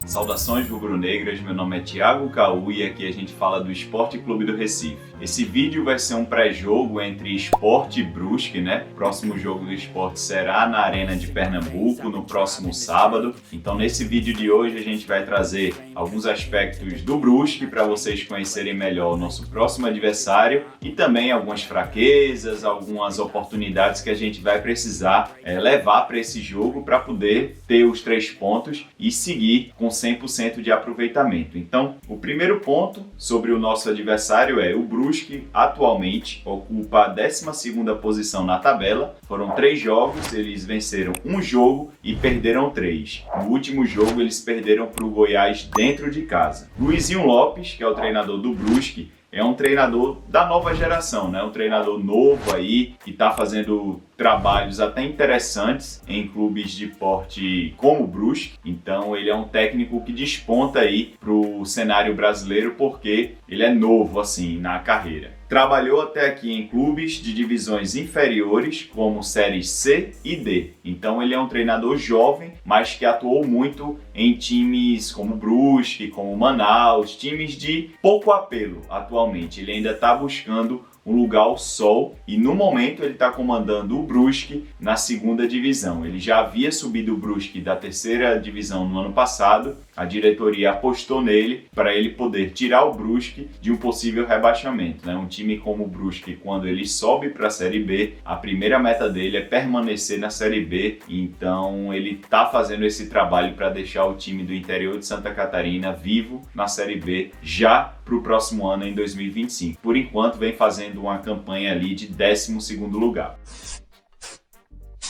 Saudações rubro-negras, meu nome é Thiago Caú e aqui a gente fala do Sport Clube do Recife. Esse vídeo vai ser um pré-jogo entre Sport e Brusque, né? O próximo jogo do Sport será na Arena de Pernambuco, no próximo sábado. Então nesse vídeo de hoje a gente vai trazer alguns aspectos do Brusque para vocês conhecerem melhor o nosso próximo adversário e também algumas fraquezas, algumas oportunidades que a gente vai precisar levar para esse jogo para poder ter os 3 pontos e seguir com 100% de aproveitamento. Então, o primeiro ponto sobre o nosso adversário é o Brusque atualmente ocupa a 12ª posição na tabela. Foram 3 jogos, eles venceram um jogo e perderam 3. No último jogo eles perderam para o Goiás dentro de casa. Luizinho Lopes, que é o treinador do Brusque, é um treinador da nova geração, né? Um treinador novo aí, que está fazendo trabalhos até interessantes em clubes de porte como o Brusque. Então ele é um técnico que desponta aí para o cenário brasileiro porque ele é novo assim na carreira. Trabalhou até aqui em clubes de divisões inferiores, como séries C e D. Então ele é um treinador jovem, mas que atuou muito em times como Brusque, como Manaus, times de pouco apelo atualmente. Ele ainda está buscando um lugar ao sol e no momento ele está comandando o Brusque na 2ª divisão. Ele já havia subido o Brusque da 3ª divisão no ano passado. A diretoria apostou nele para ele poder tirar o Brusque de um possível rebaixamento, né? Um time como o Brusque, quando ele sobe para a Série B, a primeira meta dele é permanecer na Série B. Então ele está fazendo esse trabalho para deixar o time do interior de Santa Catarina vivo na Série B já para o próximo ano, em 2025. Por enquanto vem fazendo uma campanha ali de 12º lugar.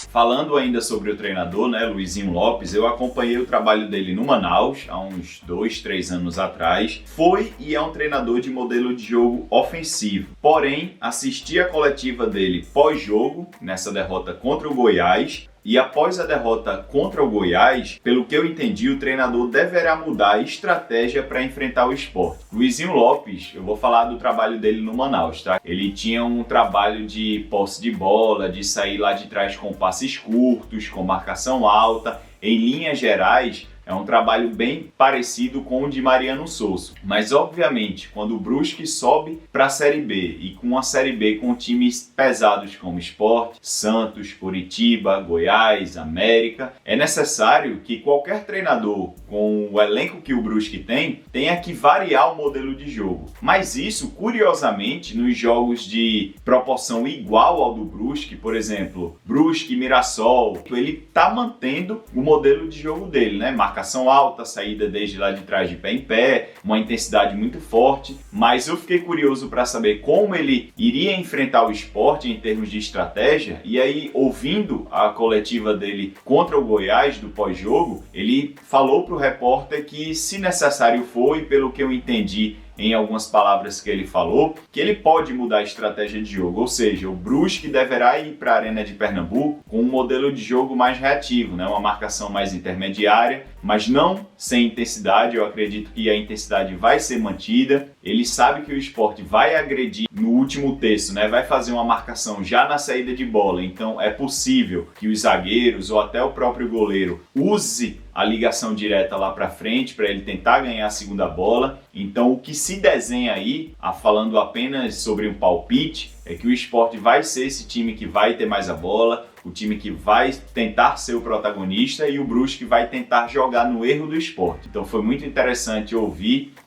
Falando ainda sobre o treinador, né, Luizinho Lopes, eu acompanhei o trabalho dele no Manaus há uns 2-3 anos atrás. Foi e é um treinador de modelo de jogo ofensivo. Porém, assisti a coletiva dele pós-jogo, nessa derrota contra o Goiás. E após a derrota contra o Goiás, pelo que eu entendi, o treinador deverá mudar a estratégia para enfrentar o Sport. Luizinho Lopes, eu vou falar do trabalho dele no Manaus, tá? Ele tinha um trabalho de posse de bola, de sair lá de trás com passes curtos, com marcação alta. Em linhas gerais, é um trabalho bem parecido com o de Mariano Souza. Mas, obviamente, quando o Brusque sobe para a Série B e com a Série B com times pesados como Sport, Santos, Curitiba, Goiás, América, é necessário que qualquer treinador com o elenco que o Brusque tem, tenha que variar o modelo de jogo. Mas isso, curiosamente, nos jogos de proporção igual ao do Brusque, por exemplo, Brusque, Mirassol, ele está mantendo o modelo de jogo dele, né? Marcação alta, saída desde lá de trás de pé em pé, uma intensidade muito forte, mas eu fiquei curioso para saber como ele iria enfrentar o Sport em termos de estratégia, e aí, ouvindo a coletiva dele contra o Goiás do pós-jogo, ele falou para o repórter que, se necessário for, e pelo que eu entendi em algumas palavras que ele falou, que ele pode mudar a estratégia de jogo, ou seja, o Brusque deverá ir para a Arena de Pernambuco com um modelo de jogo mais reativo, né? Uma marcação mais intermediária, mas não sem intensidade. Eu acredito que a intensidade vai ser mantida. Ele sabe que o Sport vai agredir no último terço, né? Vai fazer uma marcação já na saída de bola, então é possível que os zagueiros ou até o próprio goleiro use a ligação direta lá para frente para ele tentar ganhar a segunda bola. Então o que se desenha aí, falando apenas sobre um palpite, é que o Sport vai ser esse time que vai ter mais a bola, o time que vai tentar ser o protagonista e o Brusque vai tentar jogar no erro do Sport. Então foi muito interessante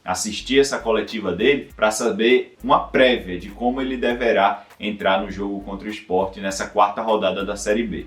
assistir essa coletiva dele para saber uma prévia de como ele deverá entrar no jogo contra o Sport nessa 4ª rodada da Série B.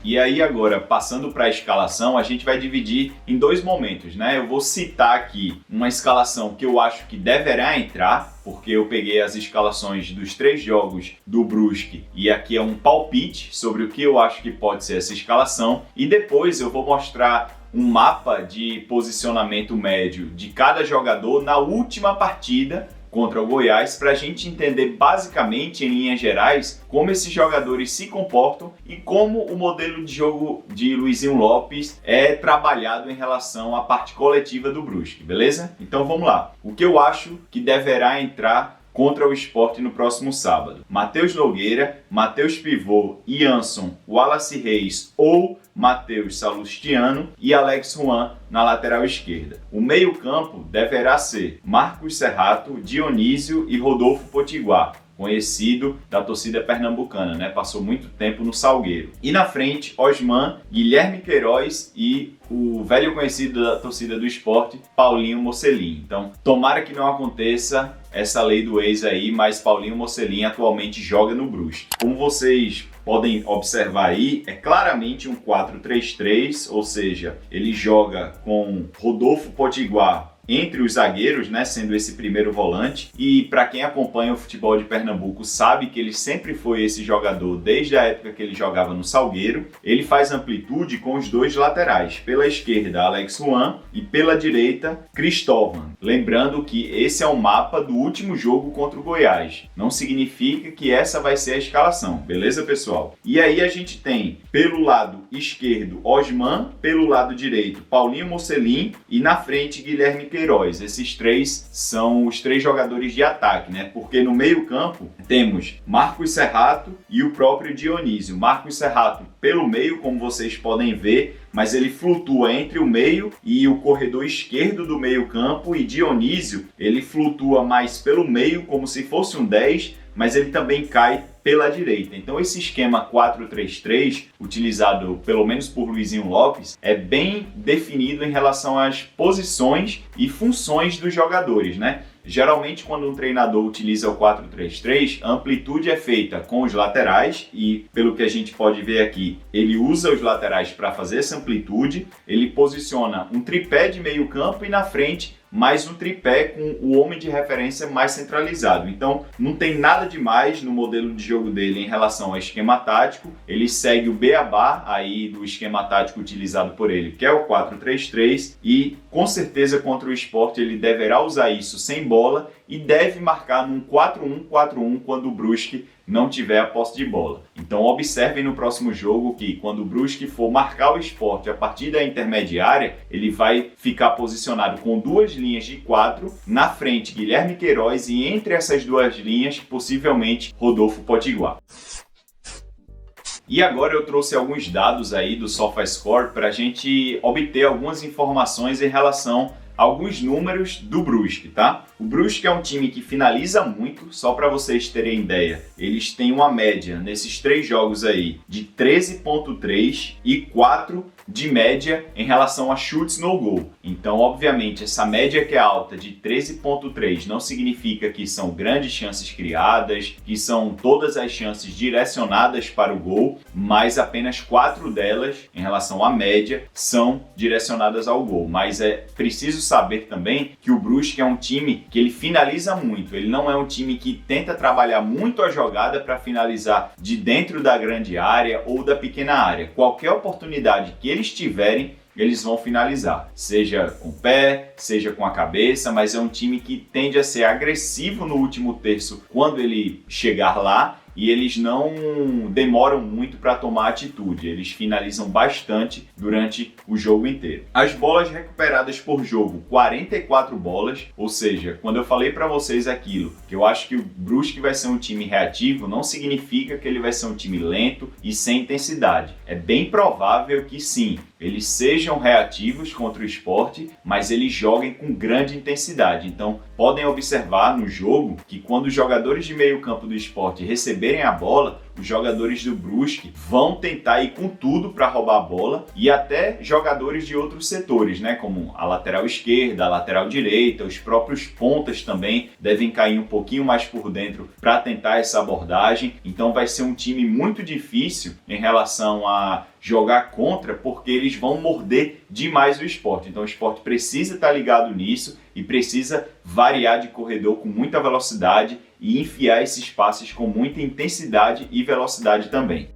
E aí agora, passando para a escalação, a gente vai dividir em 2 momentos, né? Eu vou citar aqui uma escalação que eu acho que deverá entrar, porque eu peguei as escalações dos 3 jogos do Brusque e aqui é um palpite sobre o que eu acho que pode ser essa escalação. E depois eu vou mostrar um mapa de posicionamento médio de cada jogador na última partida contra o Goiás, para a gente entender basicamente, em linhas gerais, como esses jogadores se comportam e como o modelo de jogo de Luizinho Lopes é trabalhado em relação à parte coletiva do Brusque, beleza? Então vamos lá. O que eu acho que deverá entrar contra o Sport no próximo sábado. Matheus Nogueira, Matheus Pivô, Jansson, Wallace Reis ou Matheus Salustiano e Alex Juan na lateral esquerda. O meio-campo deverá ser Marcos Serrato, Dionísio e Rodolfo Potiguar, conhecido da torcida pernambucana, né? Passou muito tempo no Salgueiro. E na frente, Osman, Guilherme Queiroz e o velho conhecido da torcida do Sport, Paulinho Mocelin. Então, tomara que não aconteça essa lei do ex aí, mas Paulinho Mocelin atualmente joga no Brusque. Como vocês podem observar aí, é claramente um 4-3-3, ou seja, ele joga com Rodolfo Potiguar entre os zagueiros, né, sendo esse primeiro volante. E para quem acompanha o futebol de Pernambuco sabe que ele sempre foi esse jogador desde a época que ele jogava no Salgueiro. Ele faz amplitude com os dois laterais, pela esquerda Alex Juan e pela direita Cristóvão. Lembrando que esse é o mapa do último jogo contra o Goiás. Não significa que essa vai ser a escalação, beleza, pessoal? E aí a gente tem pelo lado esquerdo Osman, pelo lado direito Paulinho Mocelin e na frente Guilherme Queiroz. Esses três são os três jogadores de ataque, né? Porque no meio-campo temos Marcos Serrato e o próprio Dionísio. Marcos Serrato pelo meio, como vocês podem ver, mas ele flutua entre o meio e o corredor esquerdo do meio-campo, e Dionísio, ele flutua mais pelo meio, como se fosse um 10, mas ele também cai pela direita. Então esse esquema 4-3-3, utilizado pelo menos por Luizinho Lopes, é bem definido em relação às posições e funções dos jogadores, né? Geralmente, quando um treinador utiliza o 4-3-3, a amplitude é feita com os laterais e, pelo que a gente pode ver aqui, ele usa os laterais para fazer essa amplitude, ele posiciona um tripé de meio campo e na frente mais um tripé com o homem de referência mais centralizado. Então, não tem nada demais no modelo de jogo dele em relação ao esquema tático. Ele segue o beabá aí do esquema tático utilizado por ele, que é o 4-3-3, e com certeza contra o Sport ele deverá usar isso sem bola e deve marcar num 4-1-4-1 quando o Brusque não tiver a posse de bola. Então observem no próximo jogo que quando o Brusque for marcar o Sport a partir da intermediária, ele vai ficar posicionado com duas linhas de 4, na frente Guilherme Queiroz e entre essas duas linhas, possivelmente, Rodolfo Potiguar. E agora eu trouxe alguns dados aí do SofaScore para a gente obter algumas informações em relação a alguns números do Brusque, tá? O Brusque é um time que finaliza muito, só para vocês terem ideia. Eles têm uma média nesses 3 jogos aí de 13,3 e 4 de média em relação a chutes no gol. Então, obviamente, essa média que é alta de 13,3 não significa que são grandes chances criadas, que são todas as chances direcionadas para o gol, mas apenas 4 delas, em relação à média, são direcionadas ao gol. Mas é preciso saber também que o Brusque é um time que ele finaliza muito. Ele não é um time que tenta trabalhar muito a jogada para finalizar de dentro da grande área ou da pequena área. Qualquer oportunidade que eles tiverem, eles vão finalizar, seja com o pé, seja com a cabeça, mas é um time que tende a ser agressivo no último terço quando ele chegar lá, e eles não demoram muito para tomar atitude, eles finalizam bastante durante o jogo inteiro. As bolas recuperadas por jogo, 44 bolas, ou seja, quando eu falei para vocês aquilo, que eu acho que o Brusque vai ser um time reativo, não significa que ele vai ser um time lento e sem intensidade. É bem provável que sim, eles sejam reativos contra o Sport, mas eles joguem com grande intensidade. Então, podem observar no jogo que quando os jogadores de meio campo do Sport receberem a bola, os jogadores do Brusque vão tentar ir com tudo para roubar a bola, e até jogadores de outros setores, né, como a lateral esquerda, a lateral direita, os próprios pontas também devem cair um pouquinho mais por dentro para tentar essa abordagem. Então vai ser um time muito difícil em relação a jogar contra, porque eles vão morder demais o Sport. Então o Sport precisa estar ligado nisso e precisa variar de corredor com muita velocidade e enfiar esses passes com muita intensidade e velocidade também.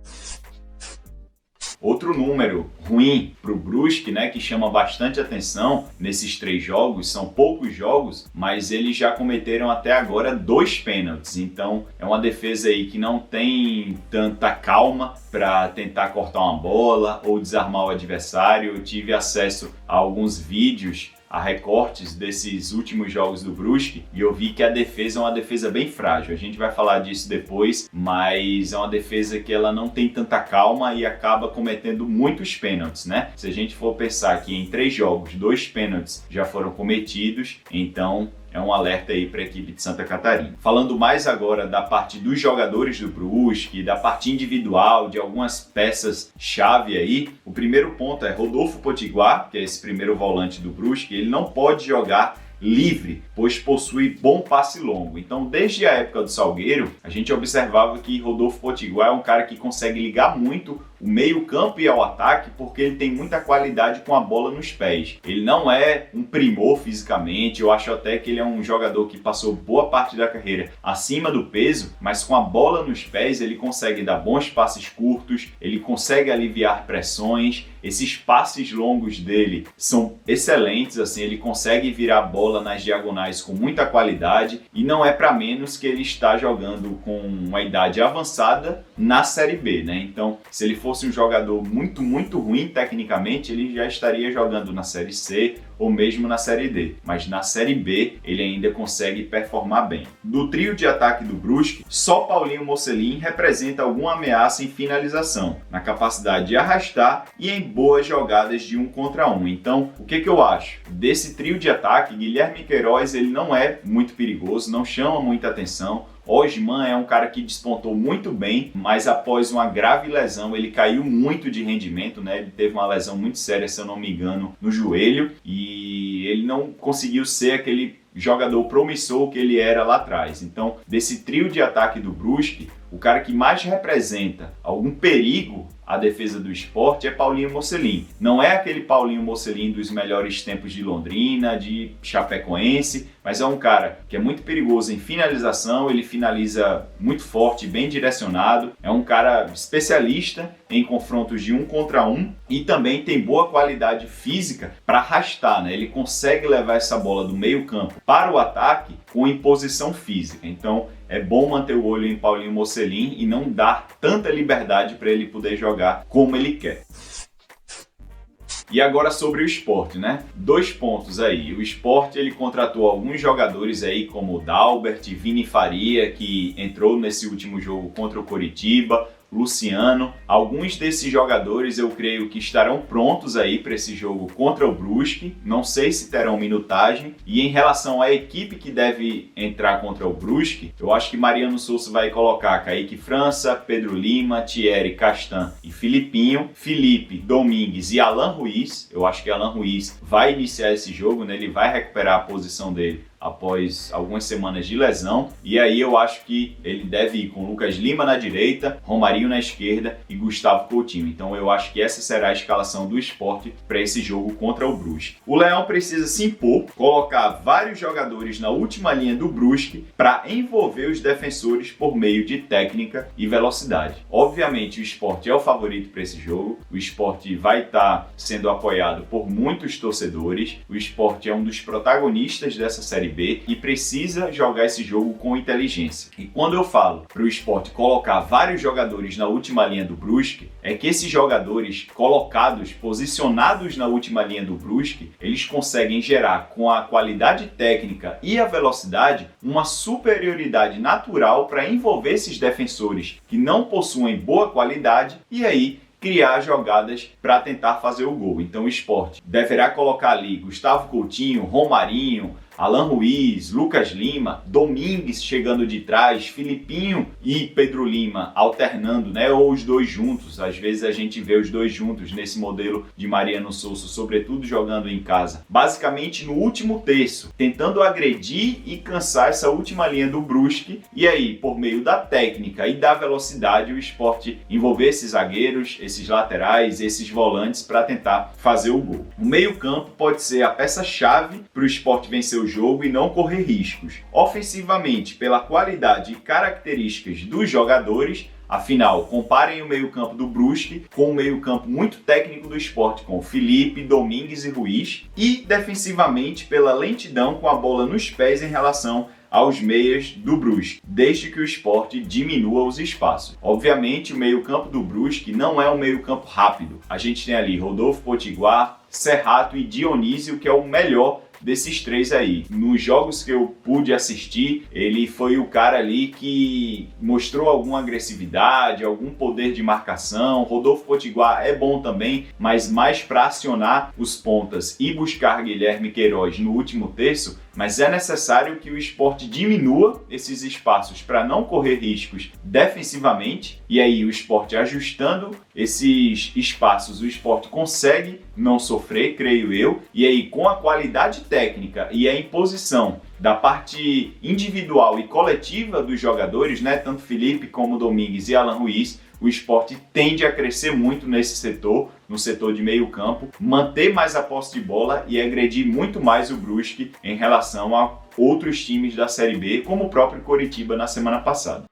Outro número ruim para o Brusque, né, que chama bastante atenção nesses 3 jogos, são poucos jogos, mas eles já cometeram até agora 2 pênaltis. Então é uma defesa aí que não tem tanta calma para tentar cortar uma bola ou desarmar o adversário. Eu tive acesso a alguns vídeos a recortes desses últimos jogos do Brusque e eu vi que a defesa é uma defesa bem frágil. A gente vai falar disso depois, mas é uma defesa que ela não tem tanta calma e acaba cometendo muitos pênaltis, né? Se a gente for pensar que em 3 jogos, 2 pênaltis já foram cometidos, então é um alerta aí para a equipe de Santa Catarina. Falando mais agora da parte dos jogadores do Brusque, da parte individual, de algumas peças-chave aí, o primeiro ponto é Rodolfo Potiguar, que é esse primeiro volante do Brusque, ele não pode jogar livre, pois possui bom passe longo. Então, desde a época do Salgueiro, a gente observava que Rodolfo Potiguar é um cara que consegue ligar muito o meio-campo e ao ataque, porque ele tem muita qualidade com a bola nos pés. Ele não é um primor fisicamente, eu acho até que ele é um jogador que passou boa parte da carreira acima do peso, mas com a bola nos pés ele consegue dar bons passes curtos, ele consegue aliviar pressões, esses passes longos dele são excelentes, assim, ele consegue virar a bola nas diagonais com muita qualidade e não é para menos que ele está jogando com uma idade avançada na Série B, né? Então, se ele fosse um jogador muito ruim tecnicamente, ele já estaria jogando na Série C ou mesmo na Série D, mas na Série B ele ainda consegue performar bem. Do trio de ataque do Brusque, só Paulinho Mocelin representa alguma ameaça em finalização, na capacidade de arrastar e em boas jogadas de 1 contra 1. Então, o que eu acho? Desse trio de ataque, Guilherme Queiroz ele não é muito perigoso, não chama muita atenção. Osman é um cara que despontou muito bem, mas após uma grave lesão, ele caiu muito de rendimento, né? Ele teve uma lesão muito séria, se eu não me engano, no joelho, e ele não conseguiu ser aquele jogador promissor que ele era lá atrás. Então, desse trio de ataque do Brusque, o cara que mais representa algum perigo à defesa do Sport é Paulinho Mocelin. Não é aquele Paulinho Mocelin dos melhores tempos de Londrina, de Chapecoense, mas é um cara que é muito perigoso em finalização, ele finaliza muito forte, bem direcionado, é um cara especialista em confrontos de 1 contra 1 e também tem boa qualidade física para arrastar, né? Ele consegue levar essa bola do meio campo para o ataque com imposição física. Então, é bom manter o olho em Paulinho Mocelin e não dar tanta liberdade para ele poder jogar como ele quer. E agora sobre o Sport, né? 2 pontos aí. O Sport ele contratou alguns jogadores aí como o Dalbert, Vini Faria, que entrou nesse último jogo contra o Coritiba, Luciano. Alguns desses jogadores eu creio que estarão prontos aí para esse jogo contra o Brusque. Não sei se terão minutagem. E em relação à equipe que deve entrar contra o Brusque, eu acho que Mariano Souza vai colocar Kaique França, Pedro Lima, Thierry Castan e Filipinho, Felipe, Domingues e Alan Ruiz. Eu acho que Alan Ruiz vai iniciar esse jogo, né? Ele vai recuperar a posição dele após algumas semanas de lesão, e aí eu acho que ele deve ir com Lucas Lima na direita, Romarinho na esquerda e Gustavo Coutinho. Então eu acho que essa será a escalação do Sport para esse jogo contra o Brusque. O Leão precisa se impor, colocar vários jogadores na última linha do Brusque para envolver os defensores por meio de técnica e velocidade. Obviamente o Sport é o favorito para esse jogo, o Sport vai estar sendo apoiado por muitos torcedores, o Sport é um dos protagonistas dessa Série B e precisa jogar esse jogo com inteligência. E quando eu falo para o Sport colocar vários jogadores na última linha do Brusque, é que esses jogadores colocados, posicionados na última linha do Brusque, eles conseguem gerar com a qualidade técnica e a velocidade uma superioridade natural para envolver esses defensores que não possuem boa qualidade e aí criar jogadas para tentar fazer o gol. Então o Sport deverá colocar ali Gustavo Coutinho, Romarinho, Alan Ruiz, Lucas Lima, Domingues chegando de trás, Filipinho e Pedro Lima alternando, né? Ou os dois juntos. Às vezes a gente vê os dois juntos nesse modelo de Mariano Souza, sobretudo jogando em casa. Basicamente no último terço, tentando agredir e cansar essa última linha do Brusque. E aí, por meio da técnica e da velocidade, o Sport envolver esses zagueiros, esses laterais, esses volantes para tentar fazer o gol. O meio-campo pode ser a peça-chave para o Sport vencer o jogo e não correr riscos. Ofensivamente, pela qualidade e características dos jogadores, afinal, comparem o meio-campo do Brusque com o meio-campo muito técnico do Sport, com Felipe, Domingues e Ruiz, e defensivamente pela lentidão com a bola nos pés em relação aos meias do Brusque, desde que o Sport diminua os espaços. Obviamente, o meio-campo do Brusque não é um meio-campo rápido. A gente tem ali Rodolfo Potiguar, Serrato e Dionísio, que é o melhor desses três aí. Nos jogos que eu pude assistir, ele foi o cara ali que mostrou alguma agressividade, algum poder de marcação. Rodolfo Potiguar é bom também, mas mais para acionar os pontas e buscar Guilherme Queiroz no último terço. Mas é necessário que o Sport diminua esses espaços para não correr riscos defensivamente. E aí o Sport ajustando esses espaços, o Sport consegue não sofrer, creio eu. E aí com a qualidade técnica e a imposição da parte individual e coletiva dos jogadores, né, tanto Felipe como Domingues e Alan Ruiz, o Sport tende a crescer muito nesse setor, no setor de meio campo, manter mais a posse de bola e agredir muito mais o Brusque em relação a outros times da Série B, como o próprio Coritiba na semana passada.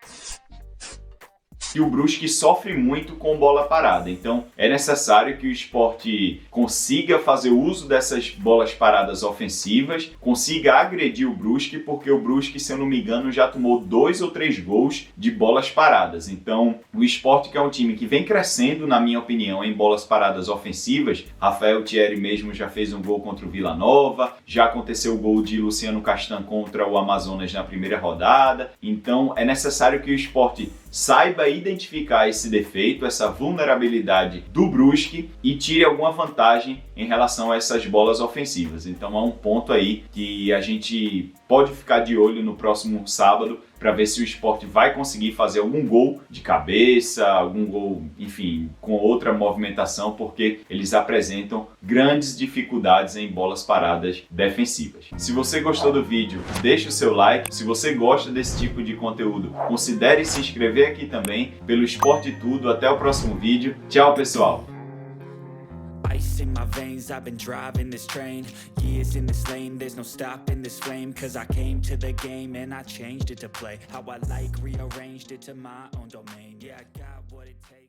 E o Brusque sofre muito com bola parada, então é necessário que o Sport consiga fazer uso dessas bolas paradas ofensivas, consiga agredir o Brusque, porque o Brusque, se eu não me engano, já tomou 2 ou 3 gols de bolas paradas. Então o Sport, que é um time que vem crescendo, na minha opinião, em bolas paradas ofensivas, Rafael Thierry mesmo já fez um gol contra o Vila Nova, já aconteceu o gol de Luciano Castan contra o Amazonas na primeira rodada, então é necessário que o Sport saiba identificar esse defeito, essa vulnerabilidade do Brusque e tire alguma vantagem em relação a essas bolas ofensivas. Então é um ponto aí que a gente pode ficar de olho no próximo sábado para ver se o Sport vai conseguir fazer algum gol de cabeça, algum gol, enfim, com outra movimentação, porque eles apresentam grandes dificuldades em bolas paradas defensivas. Se você gostou do vídeo, deixe o seu like. Se você gosta desse tipo de conteúdo, considere se inscrever aqui também pelo Sport Tudo. Até o próximo vídeo. Tchau, pessoal! Ice in my veins, I've been driving this train. Years in this lane, there's no stopping this flame. Cause I came to the game and I changed it to play how I like, rearranged it to my own domain. Yeah, I got what it takes.